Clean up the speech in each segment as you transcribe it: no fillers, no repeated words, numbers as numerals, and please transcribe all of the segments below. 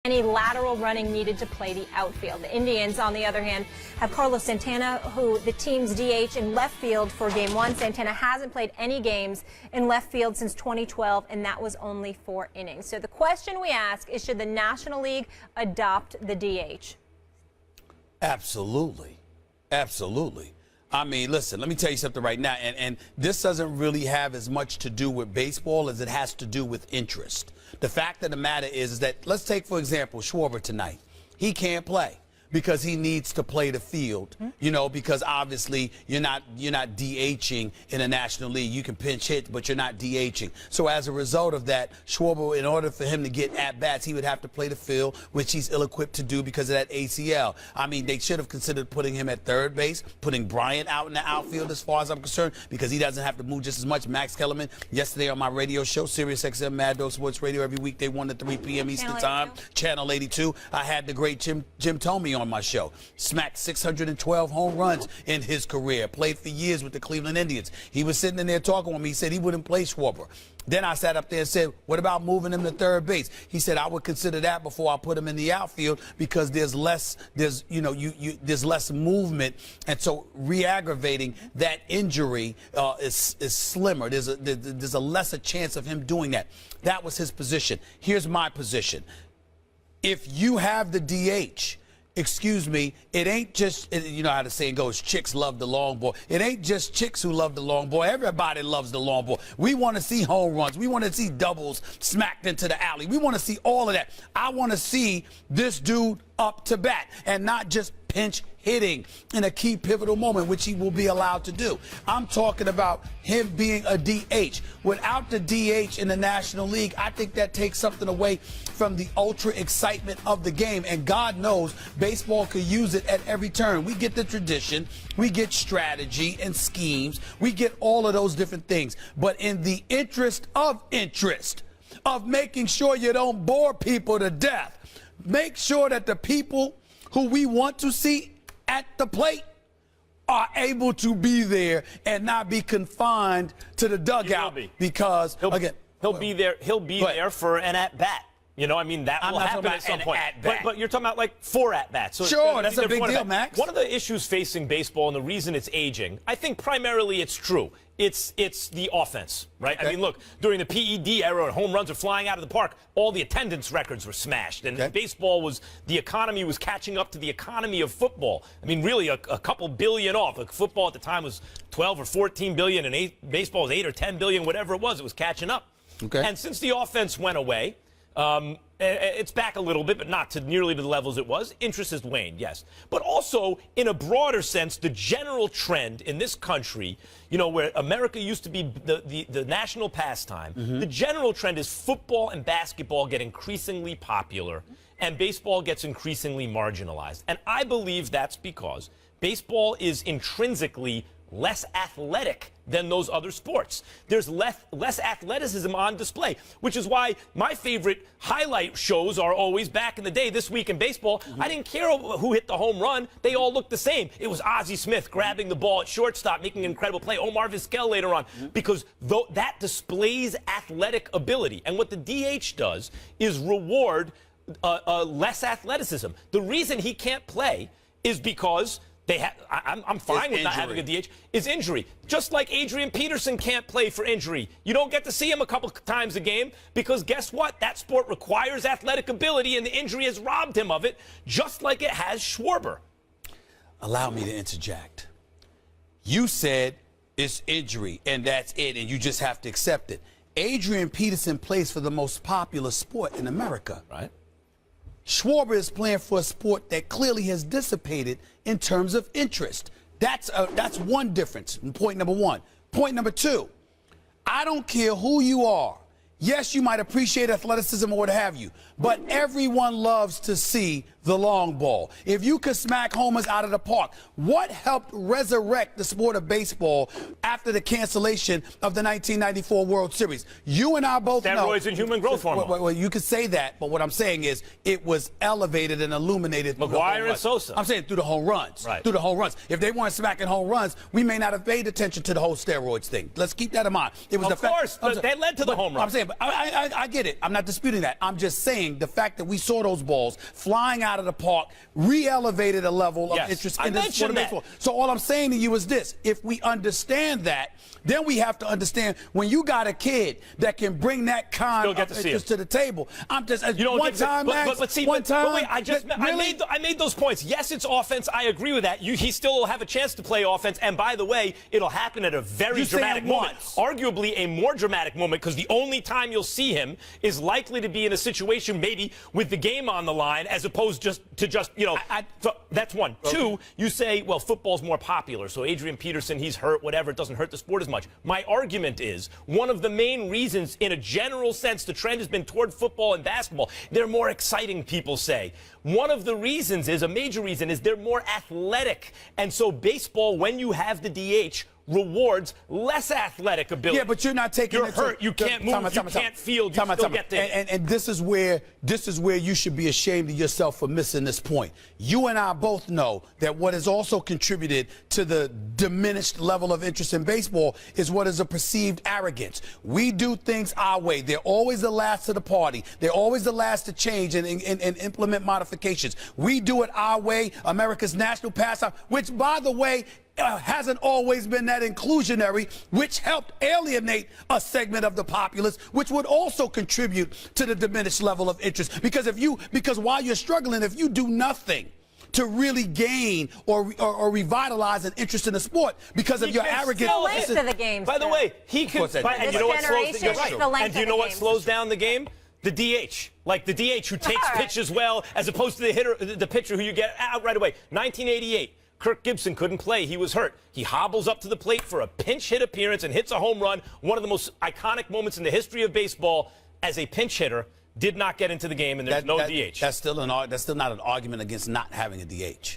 Any lateral running needed to play the outfield. The Indians, on the other hand, have Carlos Santana, who the team's DH in left field for Game 1. Santana hasn't played any games in left field since 2012, and that was only 4 innings. So the question we ask is, should the National League adopt the DH? Absolutely. Absolutely. I mean, listen, let me tell you something right now, and this doesn't really have as much to do with baseball as it has to do with interest. The fact of the matter is that, let's take, for example, Schwarber tonight. He can't play because he needs to play the field, you know, because obviously you're not DHing in the National League. You can pinch hit, but you're not DHing. So as a result of that, Schwarber, in order for him to get at-bats, he would have to play the field, which he's ill-equipped to do because of that ACL. I mean, they should have considered putting him at third base, putting Bryant out in the outfield as far as I'm concerned, because he doesn't have to move just as much. Max Kellerman, yesterday on my radio show, Sirius XM Mad Dog Sports Radio, every weekday 1 to 3 p.m. Eastern Time, Channel 82. I had the great Jim Thome on my show. Smacked 612 home runs in his career. Played for years with the Cleveland Indians. He was sitting in there talking with me. He said he wouldn't play Schwarber. Then I sat up there and said, what about moving him to third base? He said, I would consider that before I put him in the outfield because there's less movement, and so re-aggravating that injury is slimmer. There's a lesser chance of him doing that. That was his position. Here's my position. If you have the DH, excuse me, it ain't just, you know how the saying goes, chicks love the long ball. It ain't just chicks who love the long ball. Everybody loves the long ball. We want to see home runs. We want to see doubles smacked into the alley. We want to see all of that. I want to see this dude up to bat and not just pinch hitting in a key pivotal moment, which he will be allowed to do. I'm talking about him being a DH. Without the DH in the National League, I think that takes something away from the ultra excitement of the game. And God knows baseball could use it at every turn. We get the tradition, we get strategy and schemes, we get all of those different things. But in the interest of making sure you don't bore people to death, make sure that the people who we want to see at the plate are able to be there and not be confined to the dugout because he'll be there. He'll be there for an at bat. You know, I mean, that will happen at some point. But you're talking about like 4 at-bats. So sure, that's a big deal, Max. One of the issues facing baseball and the reason it's aging, I think primarily it's true. It's the offense, right? Okay. I mean, look, during the PED era, when home runs are flying out of the park, all the attendance records were smashed. And baseball the economy was catching up to the economy of football. I mean, really a couple billion off. Like football at the time was 12 or 14 billion, and baseball was 8 or 10 billion, whatever it was catching up. Okay. And since the offense went away, it's back a little bit, but not to nearly to the levels it was. Interest has waned, yes. But also, in a broader sense, the general trend in this country, you know, where America used to be the national pastime, the general trend is football and basketball get increasingly popular, and baseball gets increasingly marginalized. And I believe that's because baseball is intrinsically less athletic than those other sports. There's less athleticism on display, which is why my favorite highlight shows are always back in the day, This Week in Baseball. I didn't care who hit the home run. They all looked the same. It was Ozzie Smith grabbing the ball at shortstop, making an incredible play. Omar Vizquel later on, because that displays athletic ability. And what the DH does is reward less athleticism. The reason he can't play is because I'm fine with not having a DH. Is injury. Just like Adrian Peterson can't play for injury. You don't get to see him a couple times a game because guess what? That sport requires athletic ability, and the injury has robbed him of it, just like it has Schwarber. Allow me to interject. You said it's injury, and that's it, and you just have to accept it. Adrian Peterson plays for the most popular sport in America. Right. Schwarber is playing for a sport that clearly has dissipated in terms of interest. That's one difference, point number one. Point number two, I don't care who you are. Yes, you might appreciate athleticism or what have you, but everyone loves to see the long ball, if you could smack homers out of the park, what helped resurrect the sport of baseball after the cancellation of the 1994 World Series? You and I both know. Steroids and human growth hormone. Well, you could say that, but what I'm saying is it was elevated and illuminated through the home McGuire and runs. Sosa. I'm saying through the home runs. Right. Through the home runs. If they weren't smacking home runs, we may not have paid attention to the whole steroids thing. Let's keep that in mind. It was Of course, but they led to the home run. I'm saying, but I get it. I'm not disputing that. I'm just saying the fact that we saw those balls flying out of the park re-elevated a level of interest in the sport of baseball. So all I'm saying to you is this: if we understand that, then we have to understand when you got a kid that can bring that kind of interest to the table. I'm just one time, Max. I made those points. Yes, it's offense. I agree with that. He still will have a chance to play offense. And by the way, it'll happen at a very dramatic moment. Arguably a more dramatic moment, because the only time you'll see him is likely to be in a situation maybe with the game on the line, as opposed so that's one. Okay. Two, you say, well, football's more popular, so Adrian Peterson, he's hurt, whatever, it doesn't hurt the sport as much. My argument is one of the main reasons, in a general sense, the trend has been toward football and basketball. They're more exciting, people say. One of the reasons a major reason is they're more athletic. And so baseball, when you have the DH, rewards less athletic ability. Yeah, but you're not taking. You're hurt. You can't move. You can't field. You still get there. And this is where you should be ashamed of yourself for missing this point. You and I both know that what has also contributed to the diminished level of interest in baseball is what is a perceived arrogance. We do things our way. They're always the last to the party. They're always the last to change and implement modifications. We do it our way. America's national pastime, which, by the way, hasn't always been that inclusionary, which helped alienate a segment of the populace, which would also contribute to the diminished level of interest. Because while you're struggling, if you do nothing to really gain or revitalize an interest in the sport because of your arrogance. To the games. By the way, he can. And you know what slows down the game? The DH, like the DH who takes pitches well, as opposed to the pitcher who you get out right away. 1988. Kirk Gibson couldn't play. He was hurt. He hobbles up to the plate for a pinch hit appearance and hits a home run. One of the most iconic moments in the history of baseball as a pinch hitter. Did not get into the game, and there's no DH. That's still not an argument against not having a DH.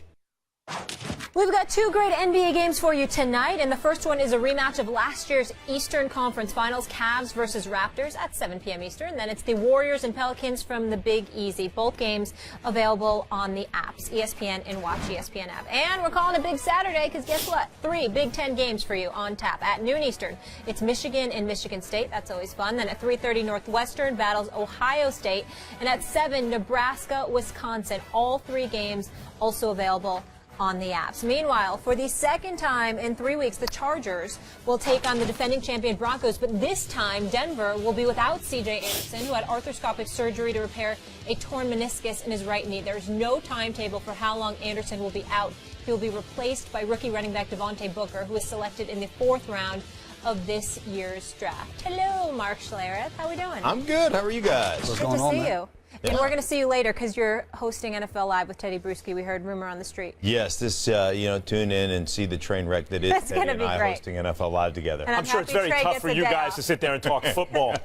We've got two great NBA games for you tonight, and the first one is a rematch of last year's Eastern Conference Finals, Cavs versus Raptors at 7 p.m. Eastern. Then it's the Warriors and Pelicans from the Big Easy. Both games available on the apps, ESPN and Watch ESPN app. And we're calling it Big Saturday because guess what? 3 Big Ten games for you on tap at noon Eastern. It's Michigan and Michigan State. That's always fun. Then at 3:30, Northwestern battles Ohio State. And at 7, Nebraska, Wisconsin. All 3 games also available on the apps. Meanwhile, for the second time in 3 weeks, the Chargers will take on the defending champion Broncos, but this time Denver will be without C.J. Anderson, who had arthroscopic surgery to repair a torn meniscus in his right knee. There's no timetable for how long Anderson will be out. He will be replaced by rookie running back Devontae Booker, who was selected in the 4th round of this year's draft. Hello, Mark Schlereth. How are we doing? I'm good. How are you guys? Good to see you. And we're going to see you later because you're hosting NFL Live with Teddy Bruschi. We heard rumor on the street. Yes, tune in and see the train wreck that is Teddy and I hosting NFL Live together. I'm sure it's very tough for you guys to sit there and talk football.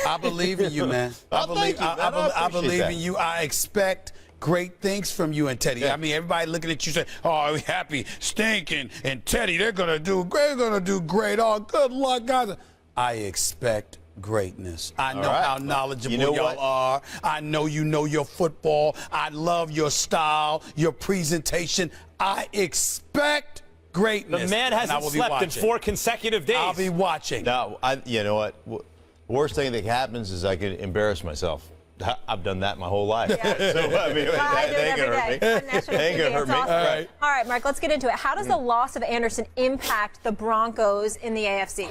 I believe in you, man. I believe in you. I expect great things from you and Teddy. I mean, everybody looking at you saying, "Oh, happy, stinking, and Teddy, they're gonna do great. They're gonna do great. Oh, good luck, guys." I expect greatness. I know how knowledgeable y'all are. I know you know your football. I love your style, your presentation. I expect greatness. The man hasn't slept in 4 consecutive days. I'll be watching. Now, you know what? Worst thing that happens is I could embarrass myself. I've done that my whole life. Yeah. So, I mean, I do it every day. They ain't gonna hurt me. Awesome. All right, Mark, let's get into it. How does the loss of Anderson impact the Broncos in the AFC?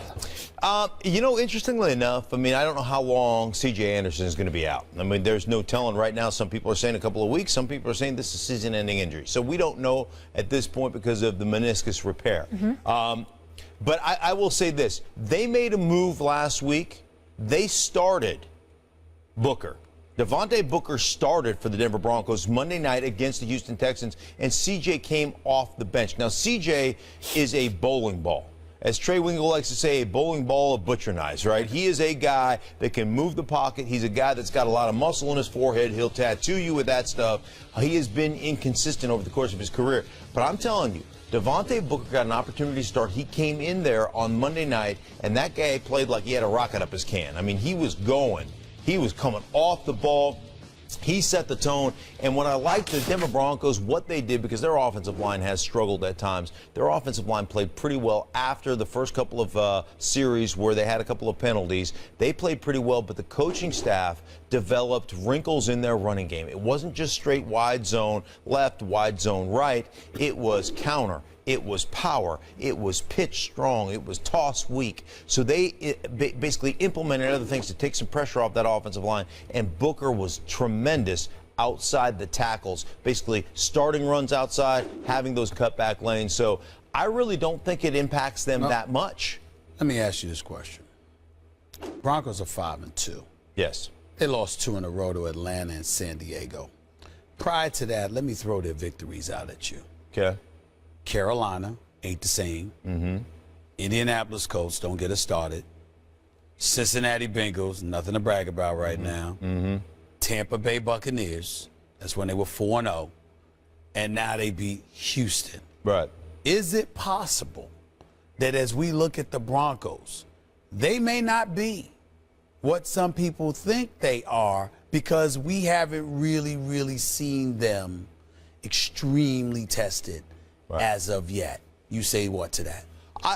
Interestingly enough, I mean, I don't know how long C.J. Anderson is going to be out. I mean, there's no telling right now. Some people are saying a couple of weeks. Some people are saying this is a season-ending injury. So we don't know at this point because of the meniscus repair. But I will say this. They made a move last week. They started Booker. Devontae Booker started for the Denver Broncos Monday night against the Houston Texans, and C.J. came off the bench. Now, C.J. is a bowling ball. as Trey Wingle likes to say, a bowling ball of butcher knives, right? He is a guy that can move the pocket. He's a guy that's got a lot of muscle in his forehead. He'll tattoo you with that stuff. He has been inconsistent over the course of his career. But I'm telling you, Devontae Booker got an opportunity to start. He came in there on Monday night, and that guy played like he had a rocket up his can. I mean, he was going. He was coming off the ball. He set the tone. And what I like the Denver Broncos, what they did, because their offensive line has struggled at times, their offensive line played pretty well after the first couple of series where they had a couple of penalties. They played pretty well, but the coaching staff developed wrinkles in their running game. It wasn't just straight wide zone left, wide zone right. It was counter. It was power. It was pitch strong. It was toss weak. So they basically implemented other things to take some pressure off that offensive line. And Booker was tremendous outside the tackles, basically starting runs outside, having those cutback lanes. So I really don't think it impacts them that much. Let me ask you this question. Broncos are 5-2. Yes. They lost 2 in a row to Atlanta and San Diego. Prior to that, let me throw their victories out at you. Okay. Carolina, ain't the same. Indianapolis Colts, don't get us started. Cincinnati Bengals, nothing to brag about right now. Tampa Bay Buccaneers, that's when they were 4-0. And now they beat Houston. Right. Is it possible that as we look at the Broncos, they may not be what some people think they are because we haven't really seen them extremely tested as of yet? You say what to that?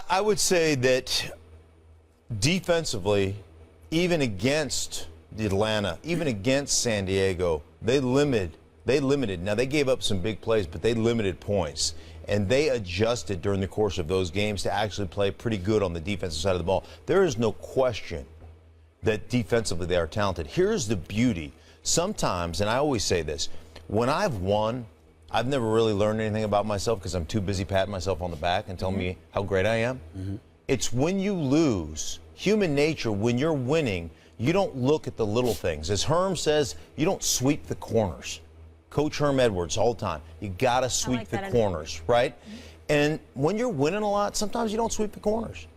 I would say that defensively, even against Atlanta, even against San Diego, they limited. Now, they gave up some big plays, but they limited points. And they adjusted during the course of those games to actually play pretty good on the defensive side of the ball. There is no question that defensively they are talented. Here's the beauty. Sometimes, and I always say this, when I've won, I've never really learned anything about myself because I'm too busy patting myself on the back and telling me how great I am. It's when you lose, human nature, when you're winning, you don't look at the little things. As Herm says, you don't sweep the corners. Coach Herm Edwards all the time. You got to sweep the corners, right? And when you're winning a lot, sometimes you don't sweep the corners.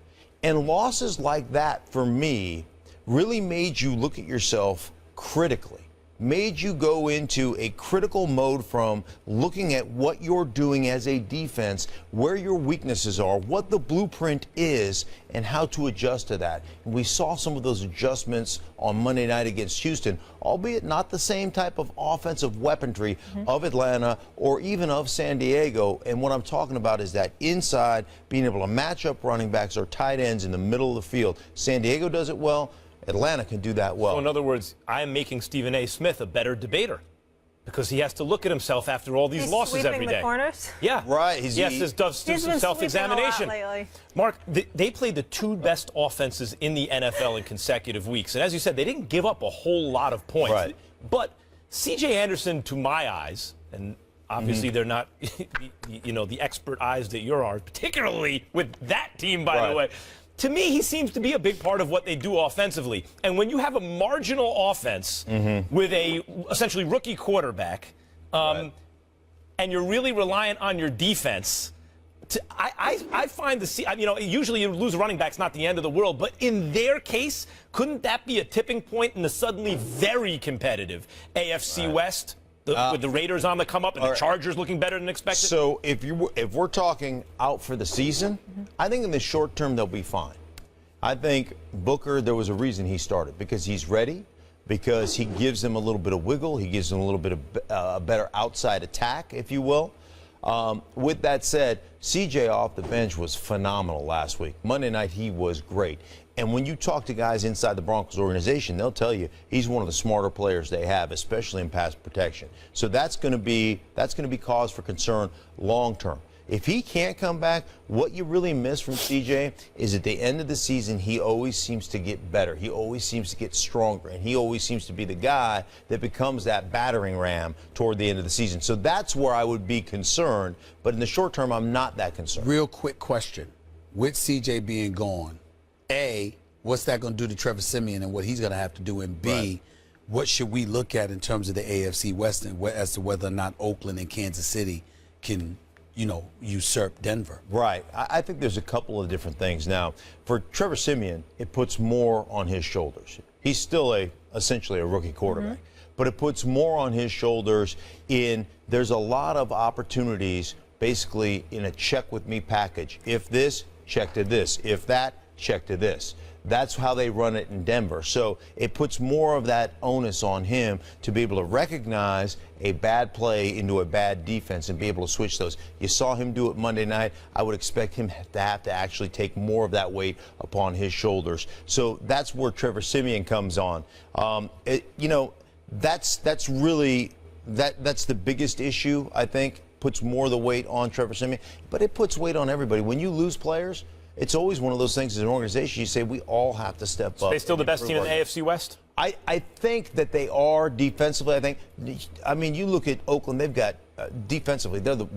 And losses like that, for me, really made you look at yourself critically, made you go into a critical mode from looking at what you're doing as a defense, where your weaknesses are, what the blueprint is, and how to adjust to that. And we saw some of those adjustments on Monday night against Houston, albeit not the same type of offensive weaponry of Atlanta or even of San Diego. And what I'm talking about is that inside, being able to match up running backs or tight ends in the middle of the field. San Diego does it well. Atlanta can do that well. So in other words, I am making Stephen A. Smith a better debater because he has to look at himself after all these losses every day. The corners? Yeah. Right. He has to do some self-examination. Mark, they played the 2 best offenses in the NFL in consecutive weeks. And as you said, they didn't give up a whole lot of points. Right. But C.J. Anderson, to my eyes, and obviously they're not, the expert eyes that yours are, particularly with that team, by the way. To me, he seems to be a big part of what they do offensively. And when you have a marginal offense with a essentially rookie quarterback, and you're really reliant on your defense, I find usually you lose a running back's not the end of the world, but in their case, couldn't that be a tipping point in the suddenly very competitive AFC West? With the Raiders on the come up and the Chargers looking better than expected? So if we're talking out for the season, I think in the short term they'll be fine. I think Booker, there was a reason he started, because he's ready, because he gives them a little bit of wiggle, he gives them a little bit of a better outside attack, if you will. With that said, CJ off the bench was phenomenal last week. Monday night he was great. And when you talk to guys inside the Broncos organization, they'll tell you he's one of the smarter players they have, especially in pass protection. So that's going to be cause for concern long term. If he can't come back, what you really miss from CJ is at the end of the season, he always seems to get better. He always seems to get stronger, and he always seems to be the guy that becomes that battering ram toward the end of the season. So that's where I would be concerned. But in the short term, I'm not that concerned. Real quick question. With CJ being gone, A, what's that going to do to Trevor Siemian and what he's going to have to do? And B, what should we look at in terms of the AFC West as to whether or not Oakland and Kansas City can, usurp Denver. Right. I think there's a couple of different things. Now, for Trevor Siemian, it puts more on his shoulders. He's still essentially a rookie quarterback, but it puts more on his shoulders there's a lot of opportunities basically in a check with me package. If this, check to this. If that, check to this. That's how they run it in Denver. So it puts more of that onus on him to be able to recognize a bad play into a bad defense and be able to switch those. You saw him do it Monday night. I would expect him to have to actually take more of that weight upon his shoulders. So that's where Trevor Siemian comes on. That's really that's the biggest issue, I think. Puts more of the weight on Trevor Siemian, but it puts weight on everybody. When you lose players, it's always one of those things as an organization, you say we all have to step up. Are they still the best team in the AFC West? I think that they are defensively. I mean, you look at Oakland, they've got defensively, they're the worst.